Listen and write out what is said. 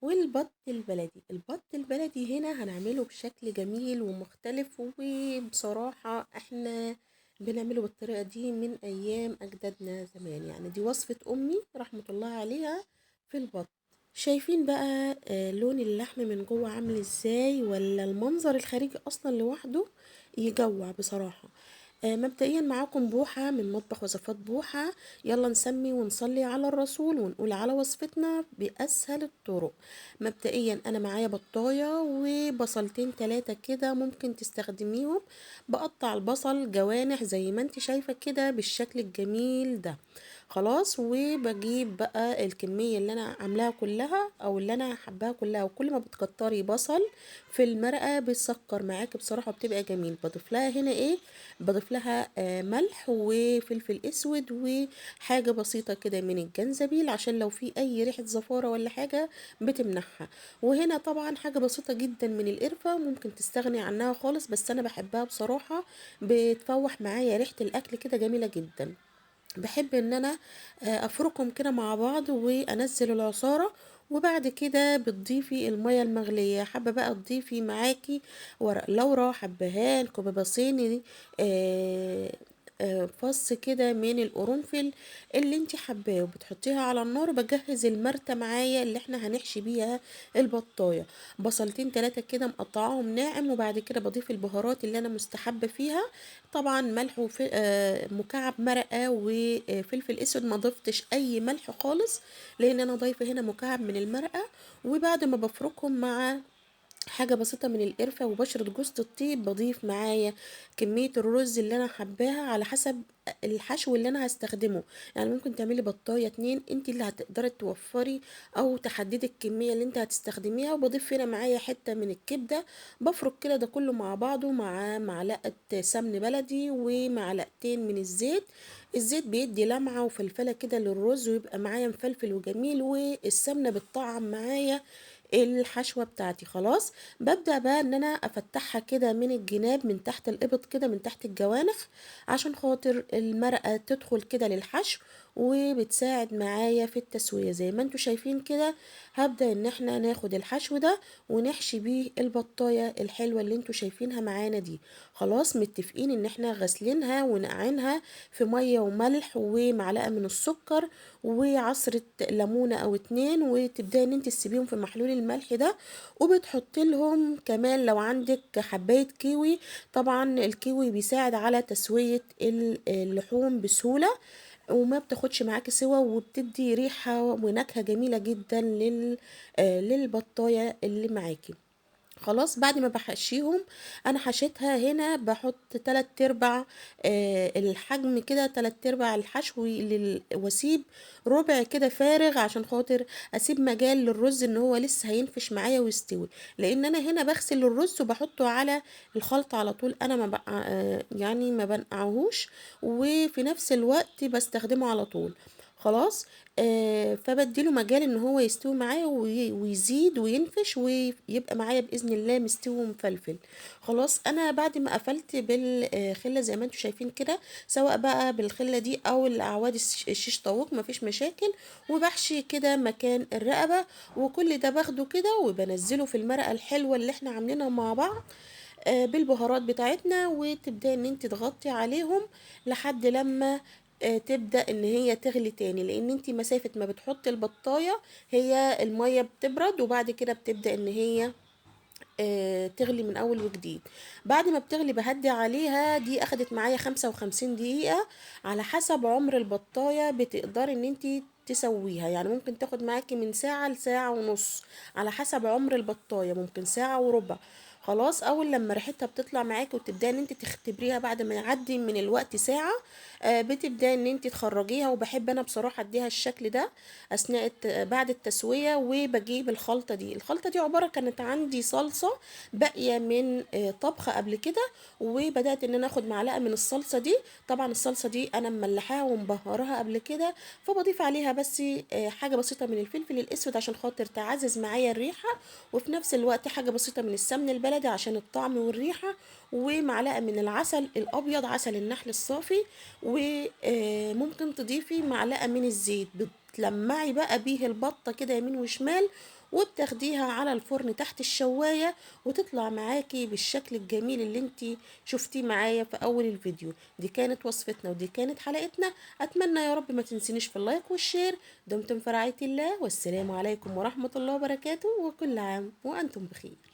والبط البلدي، البط البلدي هنا هنعمله بشكل جميل ومختلف، وبصراحة احنا بنعمله بالطريقة دي من ايام اجدادنا زمان. يعني دي وصفة امي رحمة الله عليها في البط. شايفين بقى لون اللحم من جوه عامل ازاي، ولا المنظر الخارجي اصلا لوحده يجوع بصراحة. مبدئيا معاكم بوحة من مطبخ وصفات بوحة. يلا نسمي ونصلي على الرسول ونقول على وصفتنا بأسهل الطرق. مبدئيا أنا معايا بطاية وبصلتين تلاتة كده ممكن تستخدميهم. بقطع البصل جوانح زي ما انت شايفة كده بالشكل الجميل ده. خلاص، وبجيب بقى الكمية اللي انا عاملاها كلها او اللي انا حباها كلها. وكل ما بتكتري بصل في المرقة بتسكر معاكي بصراحة، بتبقى جميل. بضيف لها هنا ايه؟ بضيف لها ملح وفلفل اسود وحاجة بسيطة كده من الجنزبيل عشان لو في اي ريحة زفارة ولا حاجة بتمنعها. وهنا طبعا حاجة بسيطة جدا من القرفة، ممكن تستغني عنها خالص بس انا بحبها بصراحة، بتفوح معايا ريحة الاكل كده جميلة جدا. بحب ان انا افركهم كده مع بعض وانزل العصارة. وبعد كده بتضيفي المية المغلية، حابة بقى تضيفي معاكي ورق لورا، حبهان، كوبيبة صيني، آه، فص كده من القرنفل اللي انت حباه، وبتحطيها على النار. بجهز المرتة معايا اللي احنا هنحشي بيها البطاية. بصلتين تلاتة كده مقطعاهم ناعم، وبعد كده بضيف البهارات اللي انا مستحبة فيها. طبعا ملح مكعب مرقه وفلفل اسود، ما ضفتش اي ملح خالص لان انا ضايفه هنا مكعب من المرقه. وبعد ما بفركهم مع حاجة بسيطة من القرفة وبشرة جوز الطيب، بضيف معايا كمية الرز اللي انا حباها على حسب الحشو اللي انا هستخدمه. يعني ممكن تعملي بطاية اتنين، انت اللي هتقدري توفري او تحددي الكمية اللي انت هتستخدميها. وبضيف هنا معايا حتة من الكبدة. بفرك كده ده كله مع بعضه مع معلقة سمن بلدي ومعلقتين من الزيت. الزيت بيدي لمعة وفلفلة كده للرز ويبقى معايا مفلفل وجميل، والسمنة بتطعم معايا الحشوة بتاعتي. خلاص، ببدأ بقى ان انا افتحها كده من الجناب، من تحت الابط كده، من تحت الجوانح، عشان خاطر المرقة تدخل كده للحشو وبتساعد معايا في التسوية زي ما انتوا شايفين كده. هبدأ ان احنا ناخد الحشو ده ونحشي بيه البطاية الحلوة اللي انتوا شايفينها معانا دي. خلاص، متفقين ان احنا غسلينها ونقعينها في مية وملح ومعلقة من السكر وعصرة ليمونة او اتنين، وتبدأي ان انت تسيبيهم في محلول الملح ده. وبتحط لهم كمان لو عندك حباية كيوي، طبعا الكيوي بيساعد على تسوية اللحوم بسهولة، وما بتاخدش معاكي سوا، وبتدي ريحة ونكهة جميلة جدا للبطاية اللي معاكي. خلاص، بعد ما بحشيهم انا حشيتها هنا بحط تلات ارباع الحجم كده، تلات ارباع الحشو واسيب ربع كده فارغ عشان خاطر اسيب مجال للرز ان هو لسه هينفش معايا ويستوي. لان انا هنا بغسل الرز وبحطه على الخلطة على طول، انا ما بقى يعني ما بنقعهوش، وفي نفس الوقت بستخدمه على طول. خلاص، فبديله مجال ان هو يستوي معايا ويزيد وينفش ويبقى معايا باذن الله مستوي ومفلفل. خلاص، انا بعد ما قفلت بالخله زي ما انتم شايفين كده، سواء بقى بالخله دي او الاعواد الشيش طاووق مفيش مشاكل. وبحشي كده مكان الرقبه، وكل ده باخده كده وبنزله في المرقه الحلوه اللي احنا عاملينها مع بعض بالبهارات بتاعتنا. وتبدأ ان انت تغطي عليهم لحد لما تبدأ ان هي تغلي تاني، لان انت مسافة ما بتحطي البطاية هي المية بتبرد، وبعد كده بتبدأ ان هي تغلي من اول وجديد. بعد ما بتغلي بهدي عليها. دي اخدت معايا 55 دقيقة. على حسب عمر البطاية بتقدري ان انت تسويها، يعني ممكن تاخد معاكي من ساعة لساعة ونص، على حسب عمر البطاية، ممكن ساعة وربع. خلاص، اول لما ريحتها بتطلع معاكي وتبداي ان انت تختبريها بعد ما يعدي من الوقت ساعة، بتبداي ان انت تخرجيها. وبحب انا بصراحة اديها الشكل ده اثناء بعد التسوية. وبجيب الخلطة دي عبارة كانت عندي صلصة باقية من طبخة قبل كده، وبدأت ان انا اخد معلقة من الصلصة دي. طبعا الصلصة دي انا مملحاها ومبهرها قبل كده، فبضيف عليها بس حاجة بسيطة من الفلفل الاسود عشان خاطر تعزز معايا الريحة، وفي نفس الوقت حاجة بسيطة من السمن البلدي عشان الطعم والريحة، ومعلقة من العسل الابيض، عسل النحل الصافي. وممكن تضيفي معلقة من الزيت، بتلمعي بقى بيه البطة كده يمين وشمال، وبتاخديها على الفرن تحت الشواية، وتطلع معاكي بالشكل الجميل اللي انتي شفتيه معايا في اول الفيديو. دي كانت وصفتنا ودي كانت حلقتنا. اتمنى يا رب ما تنسينيش في اللايك والشير. دمتم في رعاية الله، والسلام عليكم ورحمة الله وبركاته، وكل عام وانتم بخير.